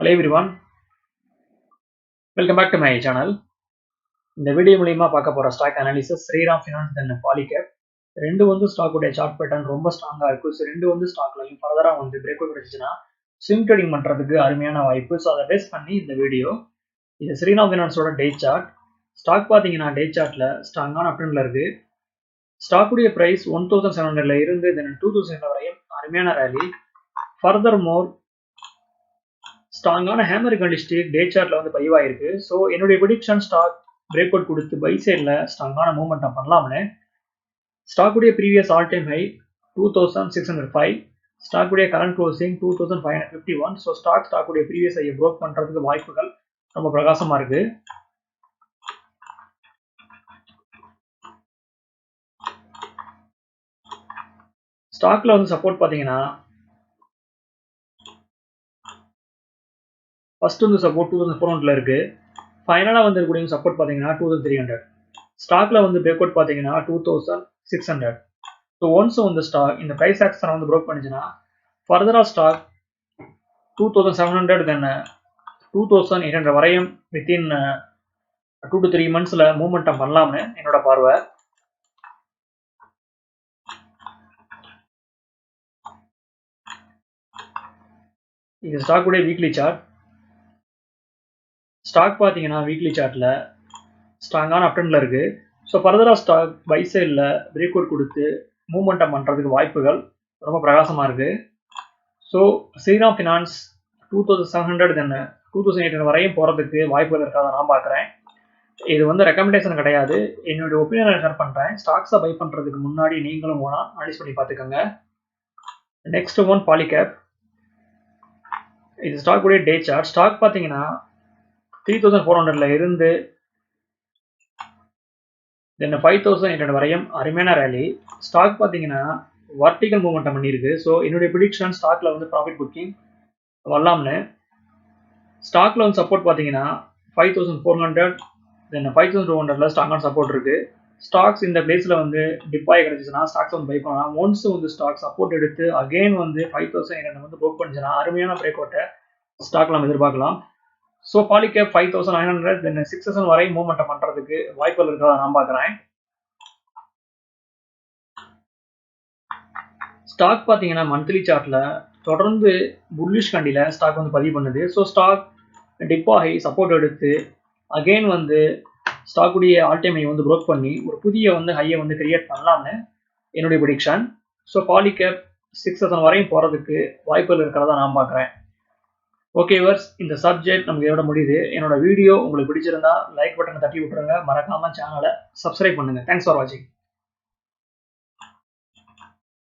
Hello everyone, welcome back to my channel. இந்த video மூலமா பார்க்க போற ஸ்டாக் அனாலிசிஸ் ஸ்ரீராம் ஃபினான்ஸ் தென் பாலிகேப். ரெண்டு வந்து ஸ்டாக் உடைய சார்ட் பேட்டர்ன் ரொம்ப ஸ்ட்ராங்கா இருக்கு. ஸோ ரெண்டு வந்து ஸ்டாக்லையும் ஃபர்தரா வந்து பிரேக் அவுட் கிடைச்சுன்னா ஸ்விங் ட்ரேடிங் பண்றதுக்கு அருமையான வாய்ப்பு. ஸோ அதை பேஸ் பண்ணி இந்த வீடியோ. இது ஸ்ரீராம் ஃபினான்ஸோட டே சார்ட். ஸ்டாக் பார்த்தீங்கன்னா டே சார்ட்ல ஸ்ட்ராங்கான அப்ட்ரெண்ட்ல இருக்கு. ஸ்டாக் உடைய பிரைஸ் 1700ல இருந்து தென் 2000 வரையும் அருமையான ரேலி. ஃபர்தர் மோர் ஸ்ட்ராங்கான ஹேமர் கண்டிஸ்டிக் டே சார்ட்ல வந்து பதிவாயிருக்கு. ஸோ என்னுடைய ப்ரெடிக்ஷன் ஸ்டாக் பிரேக் அவுட் கொடுத்து பை சைடில் ஸ்ட்ராங்கான மூவ்மெண்ட் பண்ணலாம்னு. ஸ்டாக் உடைய previous all time high 2605, stock உடைய கரண்ட் க்ளோசிங் 2551. ஸோ ஸ்டாக் உடைய ப்ரீவியஸ் ஹையை ப்ரோக் பண்றதுக்கு வாய்ப்புகள் ரொம்ப பிரகாசமா இருக்கு. ஸ்டாக்ல வந்து சப்போர்ட் பார்த்தீங்கன்னா ஃபர்ஸ்ட் வந்து சப்போர்ட் 2400 இருக்கு. ஃபைனலாக வந்து இருக்கக்கூடிய சப்போர்ட் பார்த்தீங்கன்னா 2300. ஸ்டாக்ல வந்து பிரேக் அவுட் பார்த்தீங்கன்னா 2600. ஸோ ஒன்ஸ் வந்து ஸ்டாக் இந்த ப்ரைஸ் ஆக்ஷனை வந்து ப்ரோக் பண்ணிச்சுன்னா ஃபர்தராக ஸ்டாக் 2700 தென் 2800 வரையும் வித்தின் 2 to 3 monthsல மூவ்மெண்டம் பண்ணலாம்னு என்னோட பார்வை. இது ஸ்டாக் உடைய வீக்லி சார்ட். ஸ்டாக் பார்த்தீங்கன்னா வீக்லி சார்ட்ல ஸ்ட்ராங்கான அப்ட்ரெண்ட்ல இருக்கு. ஸோ ஃபர்தராக ஸ்டாக் பை சைடில் பிரேக் அவுட் கொடுத்து மூவ்மெண்டம் பண்ணுறதுக்கு வாய்ப்புகள் ரொம்ப பிரகாசமாக இருக்கு. ஸோ ஸ்ரீராம் ஃபினான்ஸ் 2700 தென் 2800 வரையும் போகிறதுக்கு வாய்ப்புகள் இருக்காத நான் பார்க்குறேன். இது வந்து ரெக்கமெண்டேஷன் கிடையாது, என்னுடைய ஒப்பீனியனை ஷேர் பண்ணுறேன். ஸ்டாக்ஸை பை பண்ணுறதுக்கு முன்னாடி நீங்களும் போனால் அனலைஸ் பண்ணி பார்த்துக்கோங்க. Next one Polycab. இது ஸ்டாக் உடைய டே சார்ட். ஸ்டாக் பார்த்தீங்கன்னா 3400ல இருந்து தென் 5800 வரையும் அருமையான ரேலி. ஸ்டாக் பார்த்தீங்கன்னா வர்டிகல் மூவ்மெண்டம் பண்ணியிருக்கு. ஸோ என்னுடைய ப்ரெடிக்ஷன் ஸ்டாக்ல வந்து ப்ராஃபிட் புக்கிங் வரலாம்னு. ஸ்டாக்ல வந்து சப்போர்ட் பார்த்தீங்கன்னா 5400 தென் 5200ல ஸ்ட்ராங்கான சப்போர்ட் இருக்கு. ஸ்டாக்ஸ் இந்த பிளேஸ்ல வந்து டிப்பாய் கிடைச்சுன்னா ஸ்டாக்ஸ் வந்து பை பண்ணலாம். ஒன்ஸ் வந்து ஸ்டாக் சப்போர்ட் எடுத்து அகைன் வந்து 5800 வந்து ப்ரோக் பண்ணிச்சுன்னா அருமையான பிரேக் அவுட்டை ஸ்டாக்ல நம்ம எதிர்பார்க்கலாம். ஸோ பாலிகேப் 5900 தென் 6000 வரை மூவ்மெண்ட் பண்றதுக்கு வாய்ப்புகள் இருக்கிறதா நான் பார்க்குறேன். ஸ்டாக் பார்த்தீங்கன்னா மந்த்லி சார்ட்ல தொடர்ந்து புல்லிஷ் கண்டில ஸ்டாக் வந்து பதிவு பண்ணுது. ஸோ ஸ்டாக் டிப்பாகி சப்போர்ட் எடுத்து அகைன் வந்து ஸ்டாக் உடைய ஆல் டைம் ஹை வந்து ப்ரோக் பண்ணி ஒரு புதிய வந்து ஹையை வந்து கிரியேட் பண்ணலாம்னு என்னுடைய ப்ரெடிக்ஷன். ஸோ பாலிகேப் 6000 வரையும் போகிறதுக்கு வாய்ப்புகள் இருக்கிறதா நான் பார்க்குறேன். ஓகே வர்ஸ், இந்த சப்ஜெக்ட் நமக்கு இதோட முடியுது. என்னோட வீடியோ உங்களுக்கு பிடிச்சிருந்தா லைக் பட்டனை தட்டி விட்டுருங்க. மறக்காம சேனலை சப்ஸ்கிரைப் பண்ணுங்க. தேங்க்ஸ் ஃபார் வாட்சிங்.